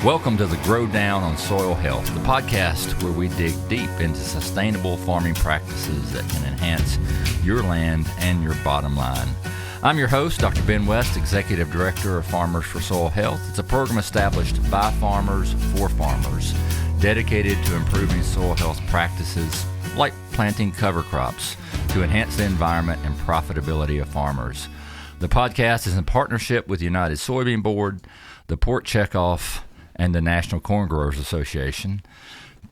Welcome to the Grow Down on Soil Health, the podcast where we dig deep into sustainable farming practices that can enhance your land and your bottom line. I'm your host, Dr. Ben West, Executive Director of Farmers for Soil Health. It's a program established by farmers for farmers, dedicated to improving soil health practices like planting cover crops to enhance the environment and profitability of farmers. The podcast is in partnership with the United Soybean Board, the Port Checkoff, and the National Corn Growers Association.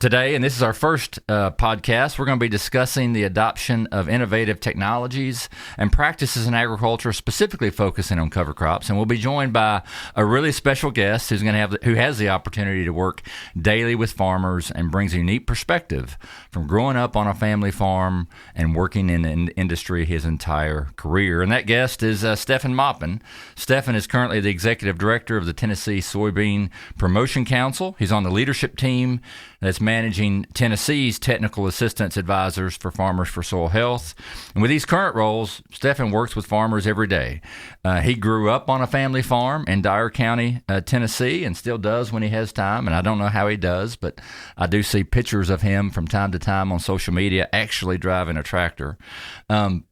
Today, and this is our first podcast, we're going to be discussing the adoption of innovative technologies and practices in agriculture, specifically focusing on cover crops. And we'll be joined by a really special guest who has the opportunity to work daily with farmers and brings a unique perspective from growing up on a family farm and working in the industry his entire career. And that guest is Stefan Maupin. Stefan is currently the Executive Director of the Tennessee Soybean Promotion Council. He's on the leadership team that's managing Tennessee's technical assistance advisors for Farmers for Soil Health. And with these current roles, Stefan works with farmers every day. He grew up on a family farm in Dyer County, Tennessee, and still does when he has time. And I don't know how he does, but I do see pictures of him from time to time on social media actually driving a tractor.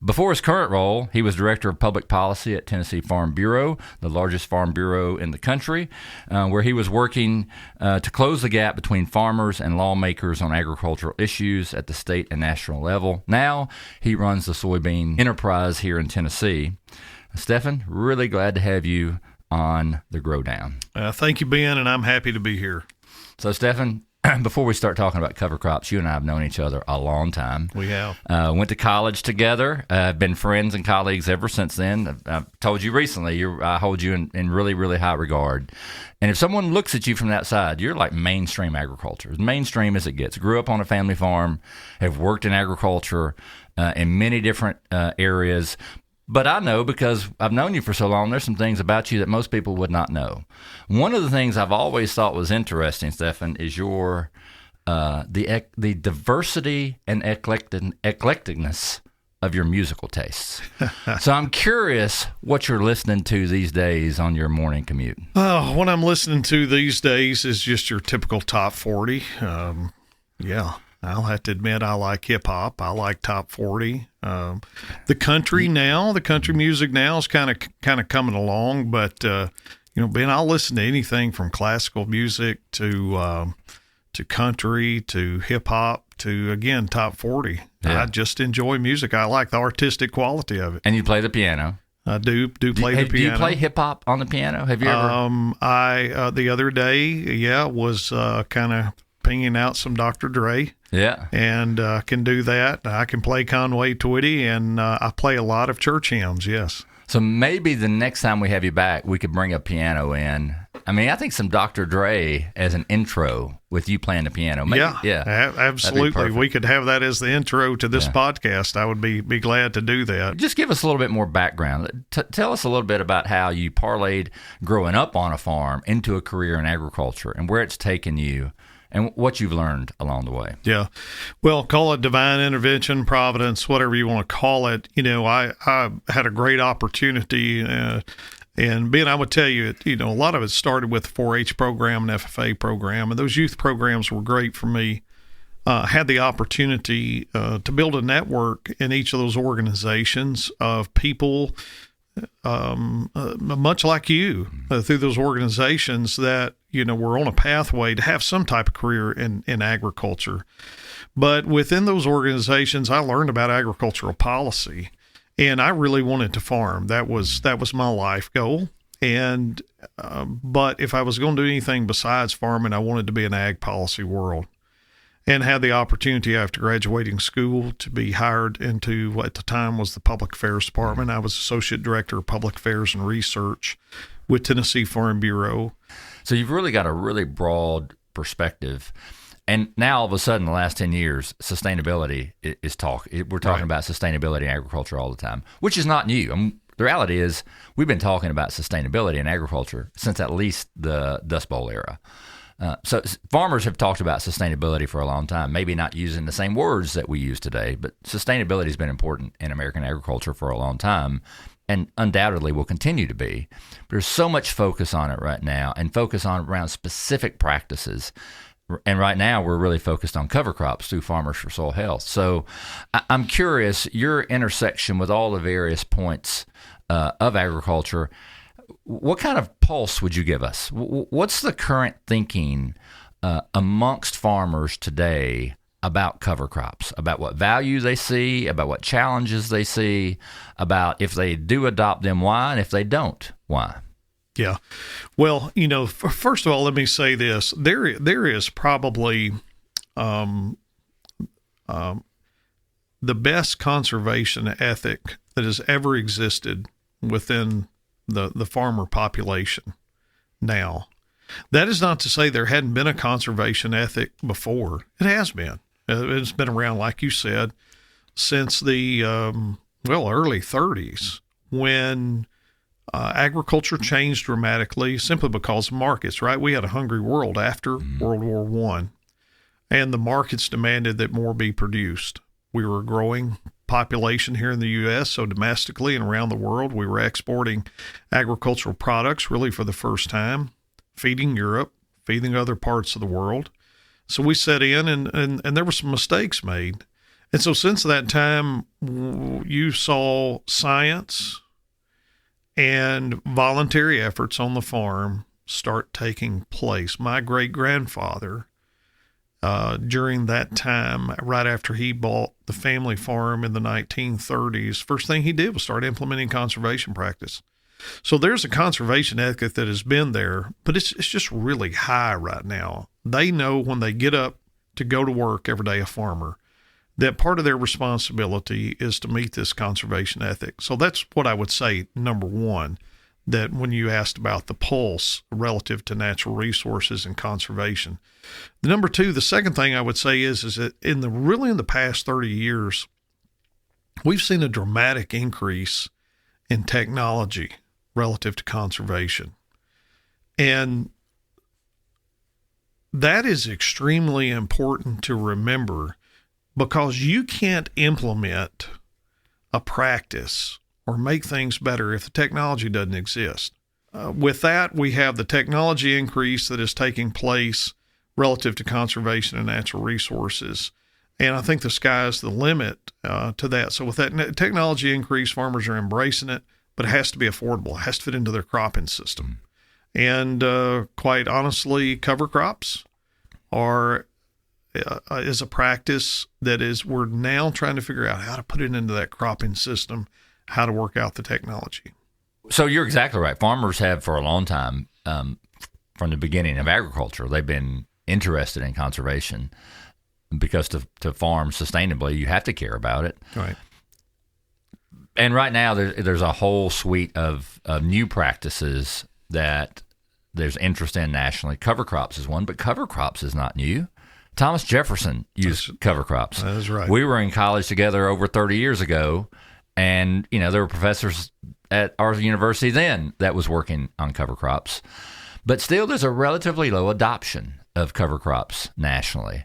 Before his current role, he was Director of Public Policy at Tennessee Farm Bureau, the largest farm bureau in the country, where he was working to close the gap between farmers and lawmakers on agricultural issues at the state and national level. Now he runs the soybean enterprise here in Tennessee. Stefan, really glad to have you on the Grow Down. Thank you, Ben, and I'm happy to be here. So, Stefan, before we start talking about cover crops, you and I have known each other a long time. We have. Went to college together. Been friends and colleagues ever since then. I've told you recently, I hold you in really, really high regard. And if someone looks at you from that side, you're like mainstream agriculture, as mainstream as it gets. Grew up on a family farm, have worked in agriculture in many different areas. But I know, because I've known you for so long, there's some things about you that most people would not know. One of the things I've always thought was interesting, Stefan, is your the diversity and eclecticness of your musical tastes. So I'm curious what you're listening to these days on your morning commute. What I'm listening to these days is just your typical top 40. I'll have to admit I like hip-hop. I like top 40. The country music now is kind of coming along, but Ben, I'll listen to anything from classical music to country to hip-hop to, again, top 40. Yeah. I just enjoy music. I like the artistic quality of it. And you play the piano. I do play the piano. Do you play hip-hop on the piano? Have you ever? I the other day, was kind of pinging out some Dr. Dre. Yeah. And can do that. I can play Conway Twitty, and I play a lot of church hymns, yes. So maybe the next time we have you back, we could bring a piano in. I mean, I think some Dr. Dre as an intro with you playing the piano. Maybe, absolutely. We could have that as the intro to this podcast. I would be glad to do that. Just give us a little bit more background. Tell us a little bit about how you parlayed growing up on a farm into a career in agriculture and where it's taken you and what you've learned along the way. Yeah. Well, call it divine intervention, providence, whatever you want to call it. I had a great opportunity. And Ben, I would tell you, a lot of it started with the 4-H program and FFA program. And those youth programs were great for me. Had the opportunity to build a network in each of those organizations of people much like you through those organizations that, were on a pathway to have some type of career in agriculture. But within those organizations, I learned about agricultural policy, and I really wanted to farm. That was my life goal. And but if I was going to do anything besides farming, I wanted to be in ag policy world. And had the opportunity after graduating school to be hired into what at the time was the Public Affairs Department. I was Associate Director of Public Affairs and Research with Tennessee Farm Bureau. So you've really got a really broad perspective. And now all of a sudden, the last 10 years, sustainability is talk. We're talking about sustainability in agriculture all the time, which is not new. The reality is we've been talking about sustainability in agriculture since at least the Dust Bowl era. So farmers have talked about sustainability for a long time, maybe not using the same words that we use today, but sustainability has been important in American agriculture for a long time. and undoubtedly will continue to be. There's so much focus on it right now, and focus on around specific practices. And right now, we're really focused on cover crops through Farmers for Soil Health. So I'm curious, your intersection with all the various points of agriculture, what kind of pulse would you give us? What's the current thinking amongst farmers today about cover crops, about what value they see, about what challenges they see, about if they do adopt them, why, and if they don't, why? Yeah. Well, first of all, let me say this. There is probably the best conservation ethic that has ever existed within the farmer population now. That is not to say there hadn't been a conservation ethic before. It has been. It's been around, like you said, since the early 30s, when agriculture changed dramatically simply because of markets, right? We had a hungry world after World War I, and the markets demanded that more be produced. We were a growing population here in the U.S., so domestically and around the world, we were exporting agricultural products really for the first time, feeding Europe, feeding other parts of the world. So we set in, and there were some mistakes made. And so since that time, you saw science and voluntary efforts on the farm start taking place. My great-grandfather, during that time, right after he bought the family farm in the 1930s, first thing he did was start implementing conservation practice. So there's a conservation ethic that has been there, but it's just really high right now. They know when they get up to go to work every day, a farmer, that part of their responsibility is to meet this conservation ethic. So that's what I would say, number one, that when you asked about the pulse relative to natural resources and conservation. The number two, the second thing I would say is that in the past 30 years, we've seen a dramatic increase in technology relative to conservation. And that is extremely important to remember, because you can't implement a practice or make things better if the technology doesn't exist. With that, we have the technology increase that is taking place relative to conservation and natural resources. And I think the sky is the limit to that. So with that technology increase, farmers are embracing it, but it has to be affordable. It has to fit into their cropping system. And quite honestly, cover crops is a practice that we're now trying to figure out how to put it into that cropping system, how to work out the technology. So you're exactly right. Farmers have for a long time, from the beginning of agriculture, they've been interested in conservation, because to farm sustainably, you have to care about it. Right. And right now, there's a whole suite of new practices that there's interest in nationally. Cover crops is one, but cover crops is not new. Thomas Jefferson used cover crops. That is right. We were in college together over 30 years ago, and there were professors at our university then that was working on cover crops. But still, there's a relatively low adoption of cover crops nationally.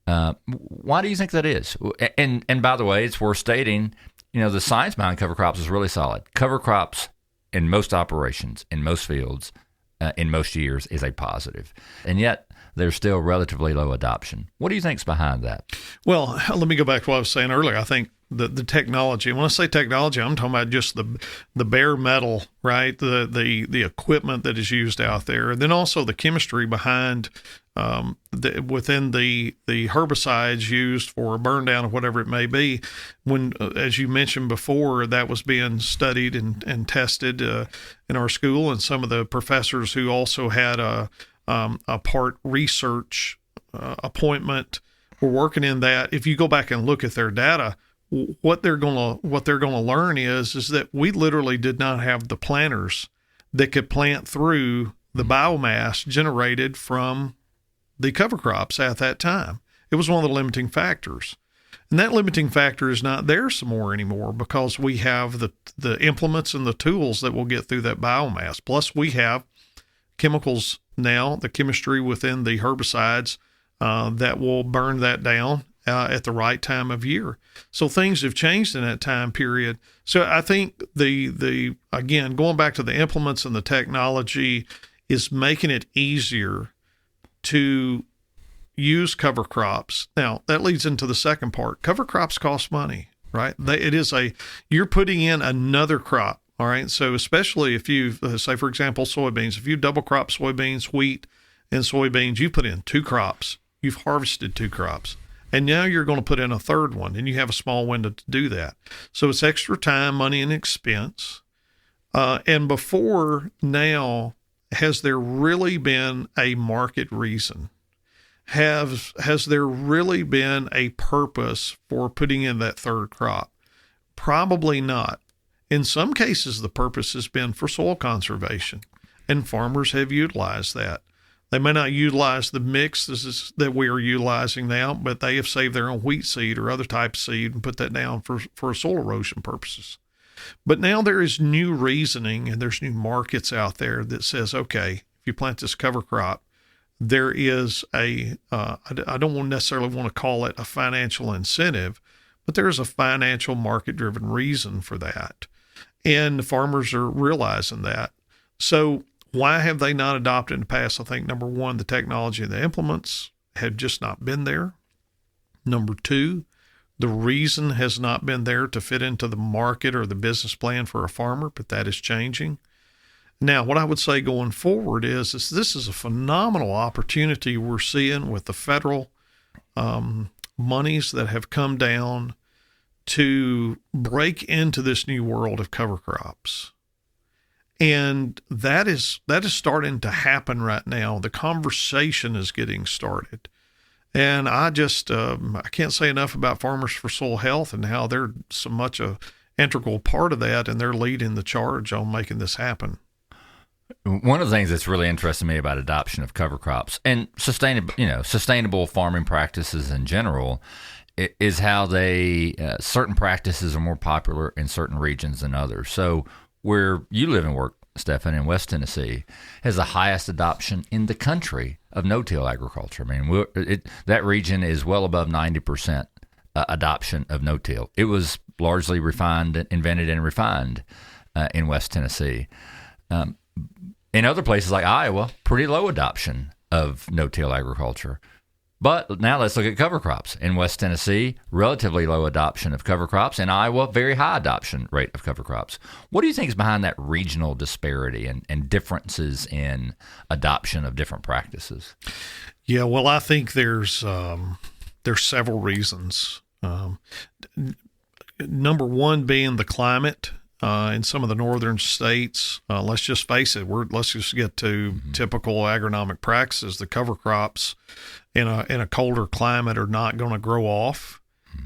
Why do you think that is? And by the way, it's worth stating, the science behind cover crops is really solid. Cover crops in most operations, in most fields, in most years is a positive. And yet, there's still relatively low adoption. What do you think's behind that? Well, let me go back to what I was saying earlier. I think the technology, and when I say technology, I'm talking about just the bare metal, right? The equipment that is used out there, and then also the chemistry behind within the herbicides used for a burn down or whatever it may be. When, as you mentioned before, that was being studied and tested in our school, and some of the professors who also had a part research appointment were working in that. If you go back and look at their data, what they're gonna learn is that we literally did not have the planters that could plant through the biomass generated from the cover crops at that time. It was one of the limiting factors. And that limiting factor is not there some more anymore, because we have the implements and the tools that will get through that biomass. Plus we have chemicals now, the chemistry within the herbicides that will burn that down at the right time of year. So things have changed in that time period. So I think the again, going back to the implements and the technology is making it easier to use cover crops. Now, that leads into the second part. Cover crops cost money, right? You're putting in another crop, all right? So especially if you, say, for example, soybeans, if you double crop soybeans, wheat, and soybeans, you put in 2 crops. You've harvested 2 crops. And now you're going to put in a third one, and you have a small window to do that. So it's extra time, money, and expense. And before now, has there really been a market reason? Has there really been a purpose for putting in that third crop? Probably not. In some cases, the purpose has been for soil conservation, and farmers have utilized that. They may not utilize the mix that we are utilizing now, but they have saved their own wheat seed or other type of seed and put that down for soil erosion purposes. But now there is new reasoning, and there's new markets out there that says, okay, if you plant this cover crop, there is I don't necessarily want to call it a financial incentive, but there is a financial market-driven reason for that. And the farmers are realizing that. So why have they not adopted in the past? I think, number one, the technology and the implements have just not been there. Number two, the reason has not been there to fit into the market or the business plan for a farmer, but that is changing. Now, what I would say going forward is this is a phenomenal opportunity we're seeing with the federal monies that have come down to break into this new world of cover crops. And that is starting to happen right now. The conversation is getting started. And I just, I can't say enough about Farmers for Soil Health and how they're so much a integral part of that, and they're leading the charge on making this happen. One of the things that's really interesting me about adoption of cover crops and sustainable farming practices in general is how certain practices are more popular in certain regions than others. So where you live and work, Stefan, in West Tennessee, has the highest adoption in the country of no-till agriculture. I mean, that region is well above 90% adoption of no-till. It was largely invented and refined in West Tennessee. In other places like Iowa, pretty low adoption of no-till agriculture. But now let's look at cover crops. In West Tennessee, relatively low adoption of cover crops. In Iowa, very high adoption rate of cover crops. What do you think is behind that regional disparity and differences in adoption of different practices? Yeah, well, I think there's several reasons. Number one being the climate. In some of the northern states, let's just face it, let's just get to typical agronomic practices. The cover crops in a colder climate are not going to grow off,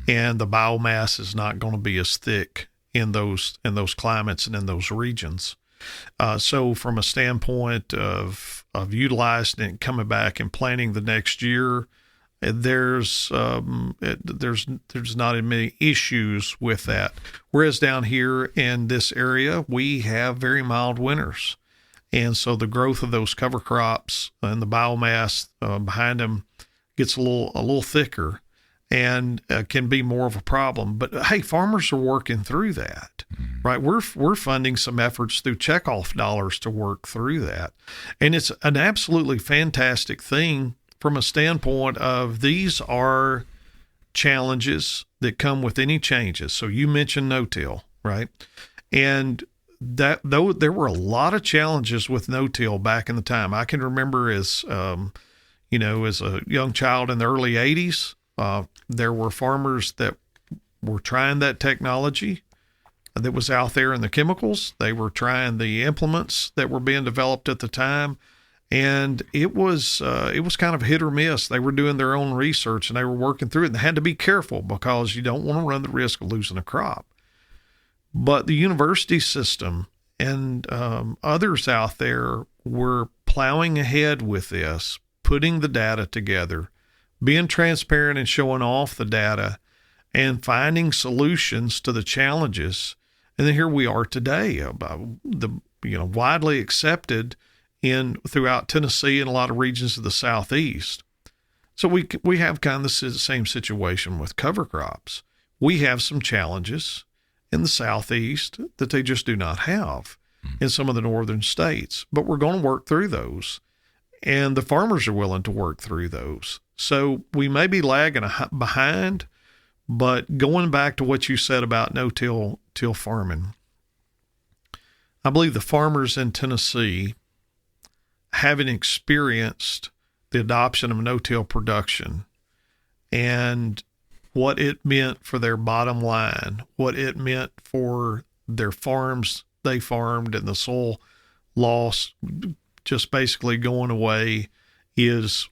and the biomass is not going to be as thick in those climates and in those regions. So from a standpoint of utilizing it, coming back and planting the next year, there's not as many issues with that. Whereas down here in this area, we have very mild winters. And so the growth of those cover crops and the biomass behind them gets a little thicker and can be more of a problem. But hey, farmers are working through that, right? We're funding some efforts through checkoff dollars to work through that. And it's an absolutely fantastic thing from a standpoint of these are challenges that come with any changes. So you mentioned no-till, right? And that though there were a lot of challenges with no-till back in the time. I can remember as a young child in the early 80s, there were farmers that were trying that technology that was out there in the chemicals. They were trying the implements that were being developed at the time. And it was kind of hit or miss. They were doing their own research and they were working through it, and they had to be careful because you don't want to run the risk of losing a crop. But the university system and others out there were plowing ahead with this, putting the data together, being transparent and showing off the data and finding solutions to the challenges. And then here we are today, widely accepted throughout Tennessee and a lot of regions of the Southeast. So we have kind of the same situation with cover crops. We have some challenges in the Southeast that they just do not have in some of the northern states, but we're going to work through those, and the farmers are willing to work through those. So we may be lagging behind, but going back to what you said about no-till farming, I believe the farmers in Tennessee, having experienced the adoption of no-till production and what it meant for their bottom line, what it meant for their farms they farmed, and the soil loss just basically going away, is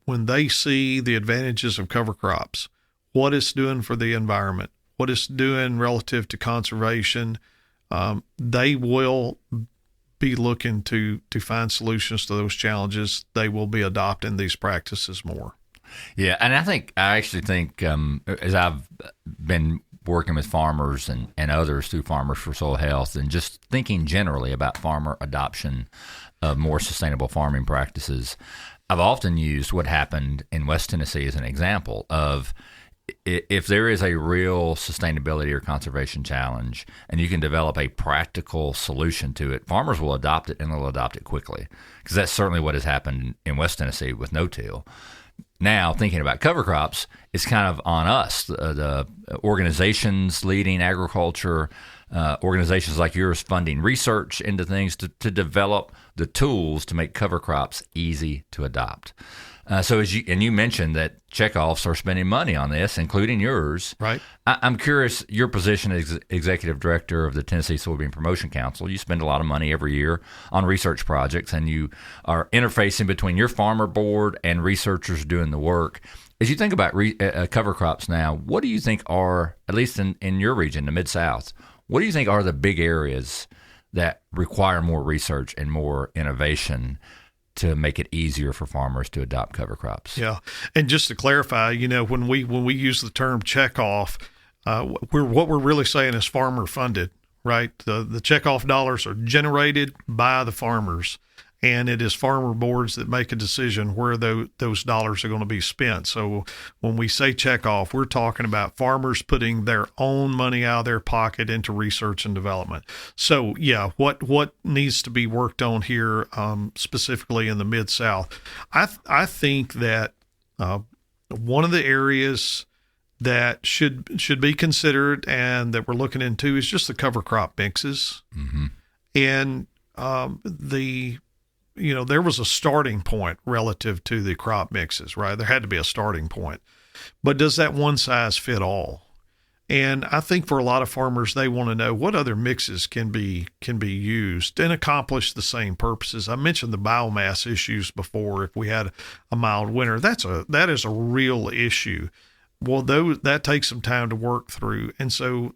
when they see the advantages of cover crops, what it's doing for the environment, what it's doing relative to conservation, they will be looking to find solutions to those challenges. They will be adopting these practices more. Yeah, and I actually think as I've been working with farmers and others through Farmers for Soil Health, and just thinking generally about farmer adoption of more sustainable farming practices, I've often used what happened in West Tennessee as an example of, if there is a real sustainability or conservation challenge and you can develop a practical solution to it, farmers will adopt it, and they'll adopt it quickly, because that's certainly what has happened in West Tennessee with no-till. Now, thinking about cover crops, it's kind of on us, the organizations leading agriculture, organizations like yours funding research into things to develop the tools to make cover crops easy to adopt. So you mentioned that checkoffs are spending money on this, including yours. Right. I'm curious, your position as executive director of the Tennessee Soybean Promotion Council, you spend a lot of money every year on research projects, and you are interfacing between your farmer board and researchers doing the work. As you think about cover crops now, what do you think are, at least in your region, the Mid-South, what do you think are the big areas that require more research and more innovation to make it easier for farmers to adopt cover crops? Yeah. And just to clarify, when we use the term checkoff, what we're really saying is farmer funded, right? The checkoff dollars are generated by the farmers, and it is farmer boards that make a decision where those dollars are going to be spent. So when we say checkoff, we're talking about farmers putting their own money out of their pocket into research and development. So yeah, what needs to be worked on here, specifically in the Mid-South? I think that one of the areas that should be considered and that we're looking into is just the cover crop mixes. Mm-hmm. And there was a starting point relative to the crop mixes, right? There had to be a starting point. But does that one size fit all? And I think for a lot of farmers, they want to know what other mixes can be used and accomplish the same purposes. I mentioned the biomass issues before. If we had a mild winter, that is a real issue. Well, that takes some time to work through. And so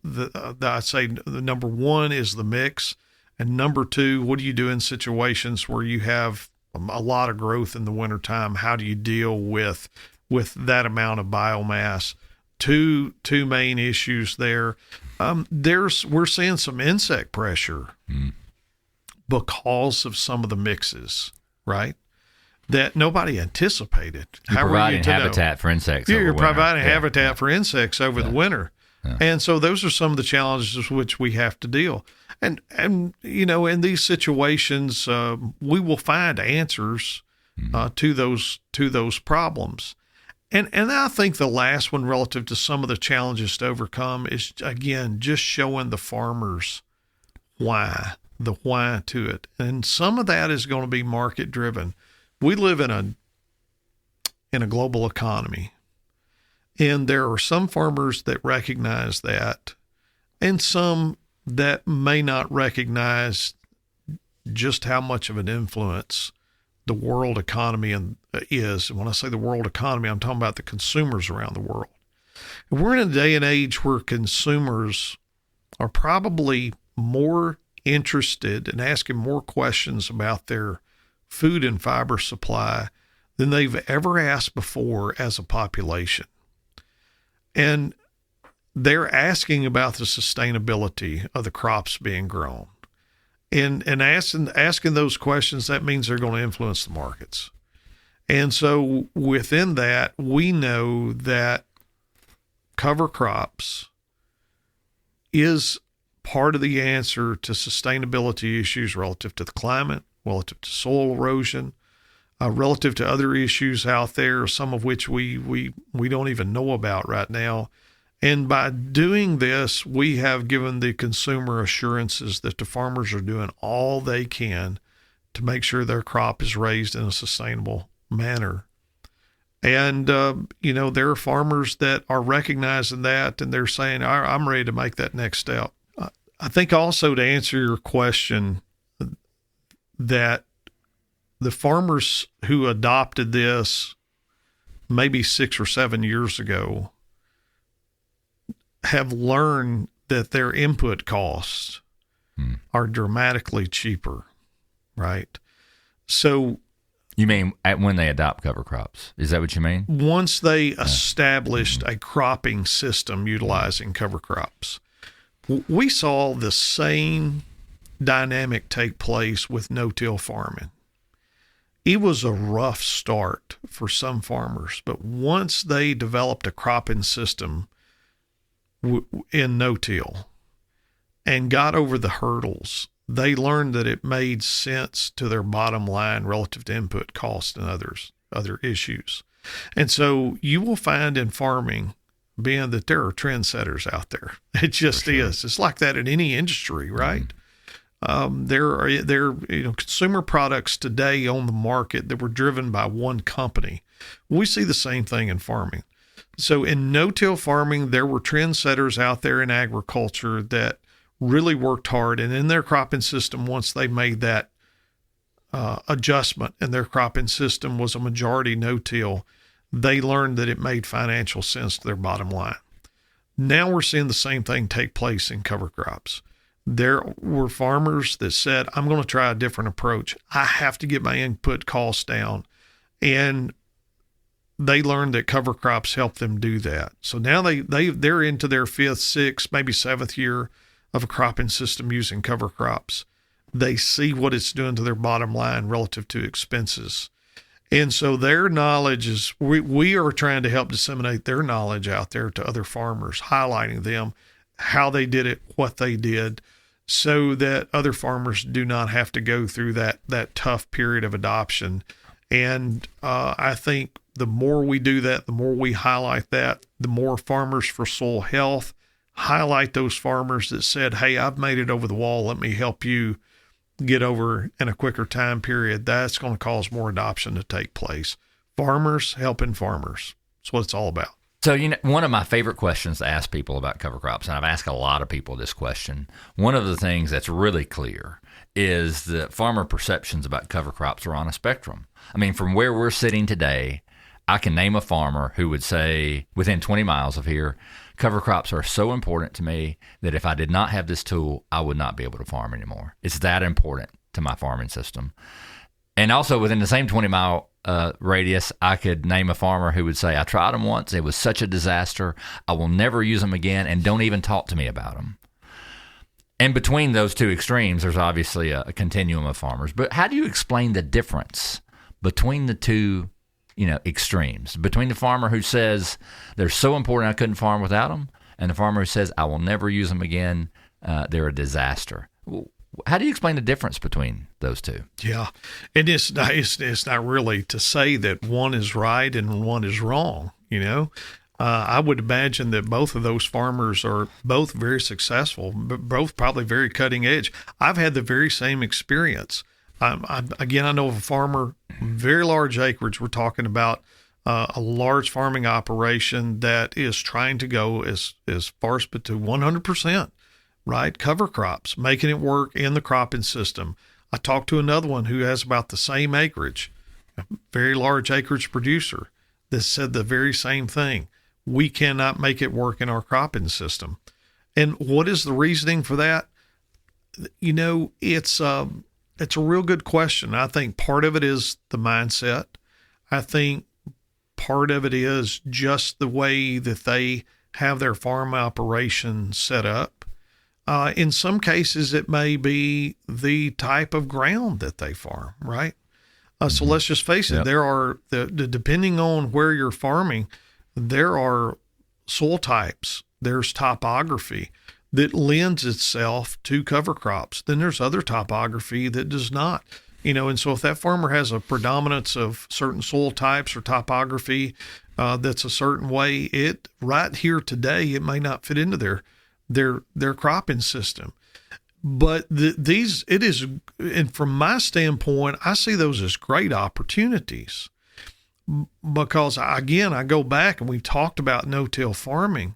I'd say the number one is the mix. And number two, what do you do in situations where you have a lot of growth in the wintertime? How do you deal with that amount of biomass? Two main issues there. We're seeing some insect pressure because of some of the mixes, right? That nobody anticipated. You're providing habitat for insects. You're providing habitat for insects over the winter. Yeah. And so those are some of the challenges with which we have to deal. And in these situations, we will find answers to those problems. And I think the last one relative to some of the challenges to overcome is, again, just showing the farmers why to it. And some of that is going to be market driven. We live in a global economy. And there are some farmers that recognize that, and some that may not recognize just how much of an influence the world economy is. And when I say the world economy, I'm talking about the consumers around the world. And we're in a day and age where consumers are probably more interested in asking more questions about their food and fiber supply than they've ever asked before as a population. And they're asking about the sustainability of the crops being grown. And asking those questions, that means they're going to influence the markets. And so within that, we know that cover crops is part of the answer to sustainability issues relative to the climate, relative to soil erosion, relative to other issues out there, some of which we don't even know about right now. And by doing this, we have given the consumer assurances that the farmers are doing all they can to make sure their crop is raised in a sustainable manner. And, there are farmers that are recognizing that, and they're saying, I'm ready to make that next step. I think also, to answer your question, that the farmers who adopted this maybe 6 or 7 years ago have learned that their input costs are dramatically cheaper, right? So, you mean when they adopt cover crops? Is that what you mean? Once they established a cropping system utilizing cover crops, we saw the same dynamic take place with no-till farming. It was a rough start for some farmers, but once they developed a cropping system in no-till and got over the hurdles, they learned that it made sense to their bottom line relative to input cost and other issues. And so you will find in farming, being that there are trendsetters out there. It just is. It's like that in any industry, right? There are consumer products today on the market that were driven by one company. We see the same thing in farming. So in no-till farming, there were trendsetters out there in agriculture that really worked hard. And in their cropping system, once they made that adjustment and their cropping system was a majority no-till, they learned that it made financial sense to their bottom line. Now we're seeing the same thing take place in cover crops. There were farmers that said, I'm going to try a different approach. I have to get my input costs down. And they learned that cover crops help them do that. So now they're into their 5th, 6th, maybe 7th year of a cropping system using cover crops. They see what it's doing to their bottom line relative to expenses. And so their knowledge is, we are trying to help disseminate their knowledge out there to other farmers, highlighting them, how they did it, what they did, so that other farmers do not have to go through that tough period of adoption. And I think the more we do that, the more we highlight that, the more Farmers for Soil Health highlight those farmers that said, hey, I've made it over the wall. Let me help you get over in a quicker time period. That's going to cause more adoption to take place. Farmers helping farmers. That's what it's all about. So, one of my favorite questions to ask people about cover crops, and I've asked a lot of people this question, one of the things that's really clear is that farmer perceptions about cover crops are on a spectrum. I mean, from where we're sitting today, I can name a farmer who would say within 20 miles of here, cover crops are so important to me that if I did not have this tool, I would not be able to farm anymore. It's that important to my farming system. And also within the same 20-mile radius, I could name a farmer who would say, I tried them once. It was such a disaster. I will never use them again, and don't even talk to me about them. And between those two extremes, there's obviously a continuum of farmers. But how do you explain the difference between the two extremes, between the farmer who says they're so important I couldn't farm without them, and the farmer who says I will never use them again, they're a disaster? How do you explain the difference between those two? Yeah, and it's not really to say that one is right and one is wrong. I would imagine that both of those farmers are both very successful, but both probably very cutting edge. I've had the very same experience. I know of a farmer, very large acreage. We're talking about a large farming operation that is trying to go as far as to 100%, right? Cover crops, making it work in the cropping system. I talked to another one who has about the same acreage, a very large acreage producer, that said the very same thing. We cannot make it work in our cropping system. And what is the reasoning for that? It's a real good question. I think part of it is the mindset. I think part of it is just the way that they have their farm operation set up. In some cases, it may be the type of ground that they farm, right? So let's just face it, there are, depending on where you're farming, there are soil types, there's topography that lends itself to cover crops. Then there's other topography that does not. And so if that farmer has a predominance of certain soil types or topography that's a certain way, it right here today, it may not fit into their cropping system. But and from my standpoint, I see those as great opportunities because, again, I go back and we've talked about no-till farming.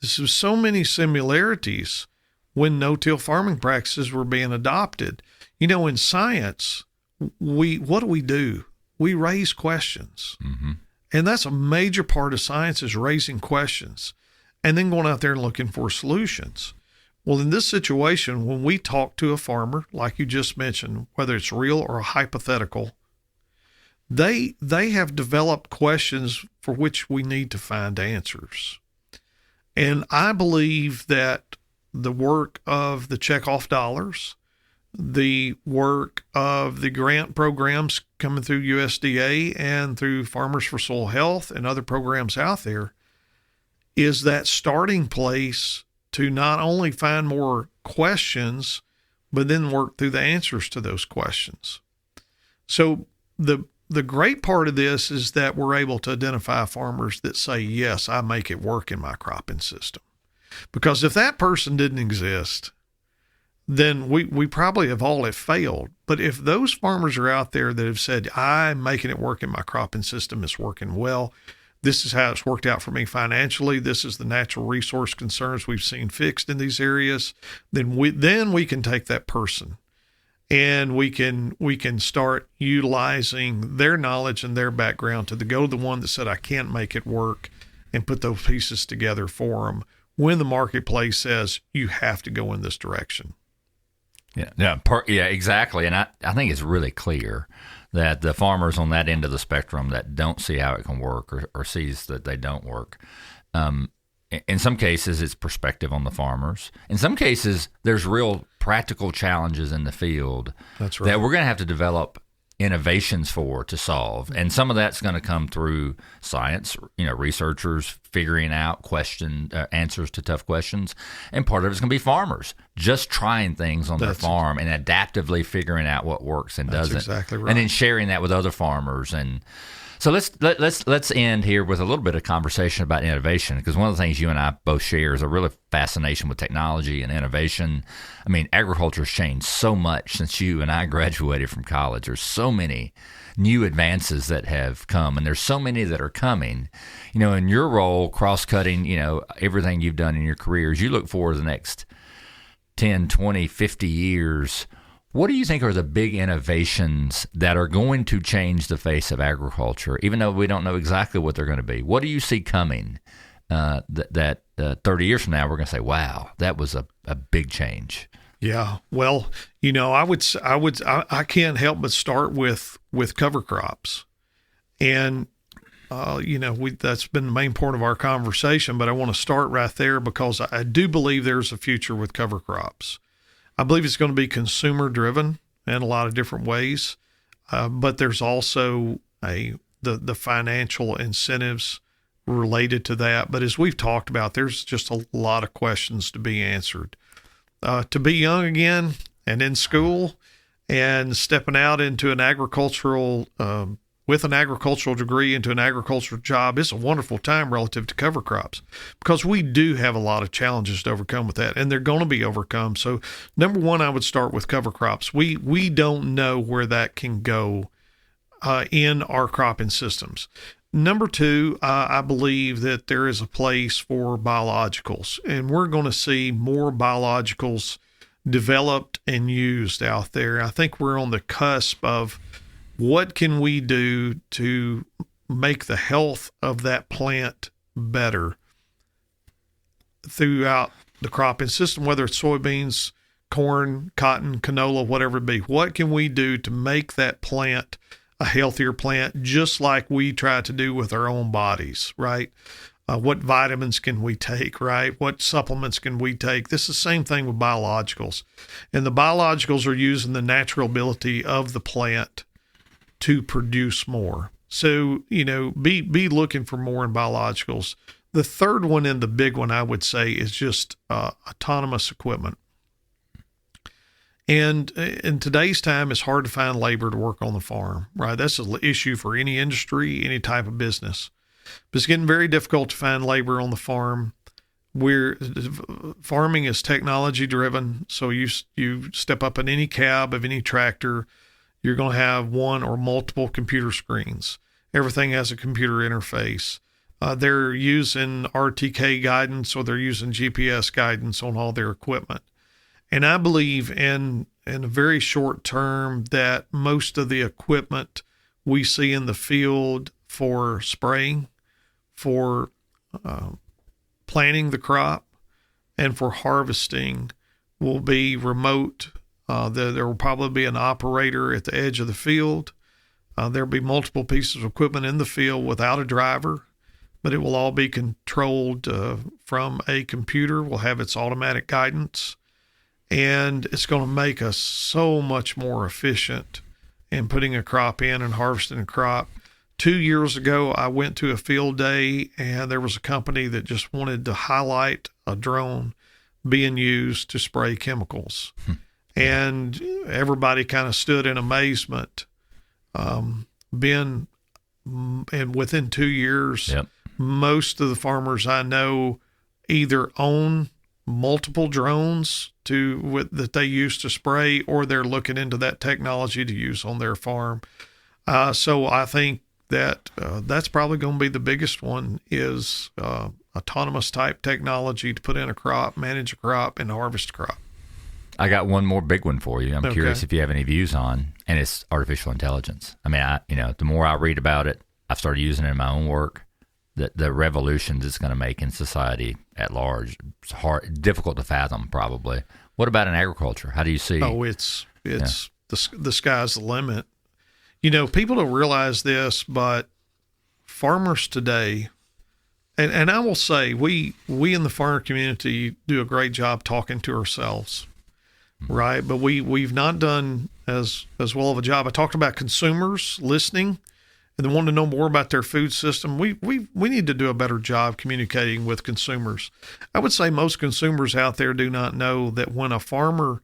This is so many similarities when no-till farming practices were being adopted. In science, what do? We raise questions. Mm-hmm. And that's a major part of science, is raising questions and then going out there and looking for solutions. Well, in this situation, when we talk to a farmer, like you just mentioned, whether it's real or hypothetical, they have developed questions for which we need to find answers. And I believe that the work of the checkoff dollars, the work of the grant programs coming through USDA and through Farmers for Soil Health and other programs out there, is that starting place to not only find more questions, but then work through the answers to those questions. So the great part of this is that we're able to identify farmers that say, yes, I make it work in my cropping system. Because if that person didn't exist, then we probably have all failed. But if those farmers are out there that have said, I'm making it work in my cropping system, it's working well, this is how it's worked out for me financially, this is the natural resource concerns we've seen fixed in these areas, then we can take that person and we can start utilizing their knowledge and their background to go to the one that said, I can't make it work, and put those pieces together for them when the marketplace says you have to go in this direction. Yeah, exactly. And I think it's really clear that the farmers on that end of the spectrum that don't see how it can work or sees that they don't work, in some cases it's perspective on the farmers. In some cases, there's real practical challenges in the field that we're going to have to develop innovations to solve. And some of that's going to come through science, researchers figuring out answers to tough questions. And part of it's going to be farmers just trying things on their farm and adaptively figuring out what works and doesn't. That's exactly right. And then sharing that with other farmers. And so let's end here with a little bit of conversation about innovation, because one of the things you and I both share is a really fascination with technology and innovation. I mean, agriculture has changed so much since you and I graduated from college. There's so many new advances that have come, and there's so many that are coming. In your role, cross-cutting, everything you've done in your career, as you look forward to the next 10, 20, 50 years, what do you think are the big innovations that are going to change the face of agriculture, even though we don't know exactly what they're going to be? What do you see coming that 30 years from now we're going to say, wow, that was a big change? Yeah. Well, I can't help but start with cover crops. And, that's been the main point of our conversation, but I want to start right there because I do believe there's a future with cover crops. I believe it's going to be consumer driven in a lot of different ways, but there's also the financial incentives related to that. But as we've talked about, there's just a lot of questions to be answered. To be young again and in school and stepping out into an agricultural with an agricultural degree into an agricultural job is a wonderful time relative to cover crops, because we do have a lot of challenges to overcome with that, and they're going to be overcome. So number one, I would start with cover crops. We don't know where that can go in our cropping systems. Number two, I believe that there is a place for biologicals, and we're going to see more biologicals developed and used out there. I think we're on the cusp of what can we do to make the health of that plant better throughout the cropping system, whether it's soybeans, corn, cotton, canola, whatever it be. What can we do to make that plant a healthier plant, just like we try to do with our own bodies, right? What vitamins can we take, right? What supplements can we take? This is the same thing with biologicals. And the biologicals are using the natural ability of the plant to produce more. So, be looking for more in biologicals. The third one and the big one, I would say, is just autonomous equipment. And in today's time, it's hard to find labor to work on the farm, right? That's an issue for any industry, any type of business. But it's getting very difficult to find labor on the farm. Farming is technology driven. So you step up in any cab of any tractor, you're going to have one or multiple computer screens. Everything has a computer interface. They're using RTK guidance, or they're using GPS guidance on all their equipment. And I believe in a very short term that most of the equipment we see in the field for spraying, for planting the crop, and for harvesting will be remote. There will probably be an operator at the edge of the field. There'll be multiple pieces of equipment in the field without a driver, but it will all be controlled from a computer. Will have its automatic guidance. And it's going to make us so much more efficient in putting a crop in and harvesting a crop. 2 years ago, I went to a field day, and there was a company that just wanted to highlight a drone being used to spray chemicals. And everybody kind of stood in amazement. And within 2 years, yep. Most of the farmers I know either own multiple drones that they use to spray, or they're looking into that technology to use on their farm. So I think that's probably going to be the biggest one, is autonomous type technology to put in a crop, manage a crop, and harvest a crop. I got one more big one for you. I'm curious if you have any views on, and it's artificial intelligence. I mean, the more I read about it, I've started using it in my own work. The revolutions it's going to make in society at large, it's difficult to fathom, probably. What about in agriculture? How do you see? Oh, it's the sky's the limit. People don't realize this, but farmers today, and I will say, we in the farmer community do a great job talking to ourselves, right? But we've not done as well of a job. I talked about consumers listening and they want to know more about their food system. We need to do a better job communicating with consumers. I would say most consumers out there do not know that when a farmer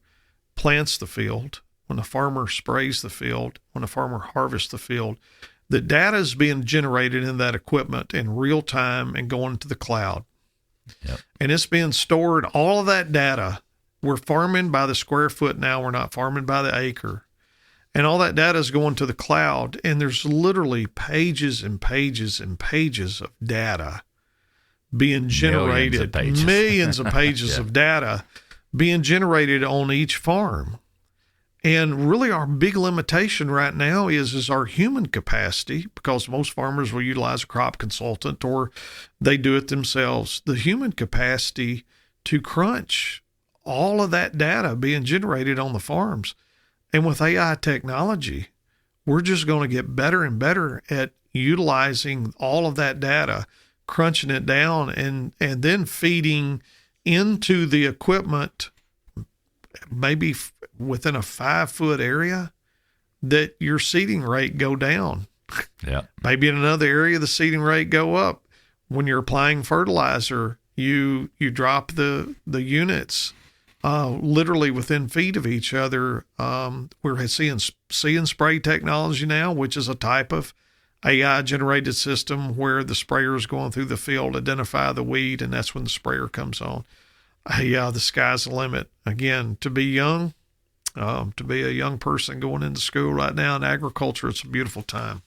plants the field, when a farmer sprays the field, when a farmer harvests the field, the data is being generated in that equipment in real time and going to the cloud. Yep. And it's being stored, all of that data. We're farming by the square foot now. We're not farming by the acre. And all that data is going to the cloud, and there's literally pages and pages and pages of data being generated, millions of pages of data being generated on each farm. And really our big limitation right now is our human capacity, because most farmers will utilize a crop consultant or they do it themselves. The human capacity to crunch all of that data being generated on the farms. And with AI technology, we're just going to get better and better at utilizing all of that data, crunching it down, and then feeding into the equipment, maybe within a 5-foot area, that your seeding rate go down. Yeah. Maybe in another area, the seeding rate go up. When you're applying fertilizer, you drop the units literally within feet of each other. We're seeing See and Spray technology now, which is a type of AI-generated system where the sprayer is going through the field, identify the weed, and that's when the sprayer comes on. The sky's the limit. Again, to be young, to be a young person going into school right now in agriculture, it's a beautiful time.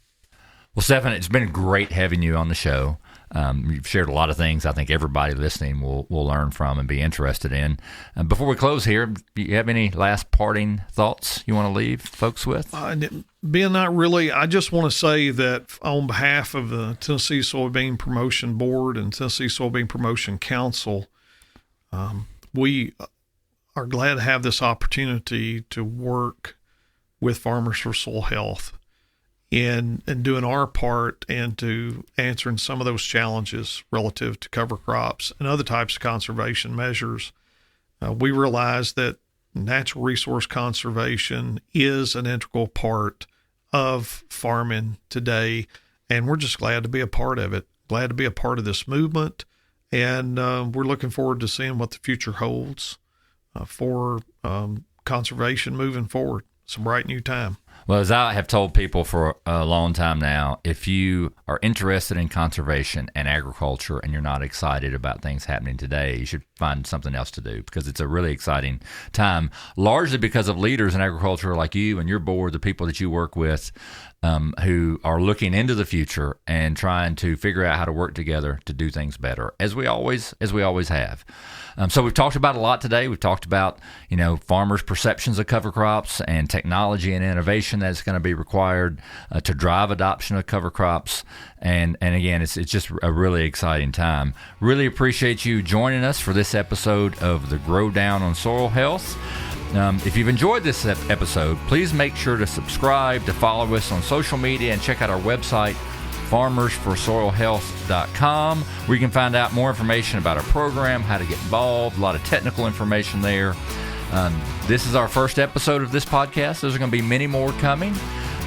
Well, Stefan, it's been great having you on the show. You've shared a lot of things I think everybody listening will learn from and be interested in. Before we close here, do you have any last parting thoughts you want to leave folks with? Ben, not really. I just want to say that on behalf of the Tennessee Soybean Promotion Board and Tennessee Soybean Promotion Council, we are glad to have this opportunity to work with Farmers for Soil Health in doing our part and to answering some of those challenges relative to cover crops and other types of conservation measures. We realize that natural resource conservation is an integral part of farming today, and we're just glad to be a part of it, glad to be a part of this movement, and we're looking forward to seeing what the future holds for conservation moving forward. It's a bright new time. Well, as I have told people for a long time now, if you are interested in conservation and agriculture and you're not excited about things happening today, you should find something else to do, because it's a really exciting time, largely because of leaders in agriculture like you and your board, the people that you work with, who are looking into the future and trying to figure out how to work together to do things better, as we always have. So we've talked about a lot today. We've talked about, farmers' perceptions of cover crops and technology and innovation that's going to be required to drive adoption of cover crops. And again, it's just a really exciting time. Really appreciate you joining us for this episode of the Grow Down on Soil Health. If you've enjoyed this episode, please make sure to subscribe, to follow us on social media, and check out our website, farmersforsoilhealth.com, where you can find out more information about our program, how to get involved, a lot of technical information there. This is our first episode of this podcast. There's going to be many more coming.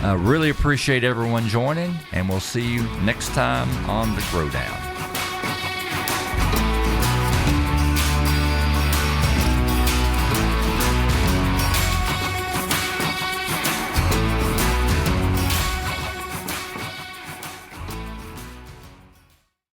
Really appreciate everyone joining, and we'll see you next time on the Grow Down.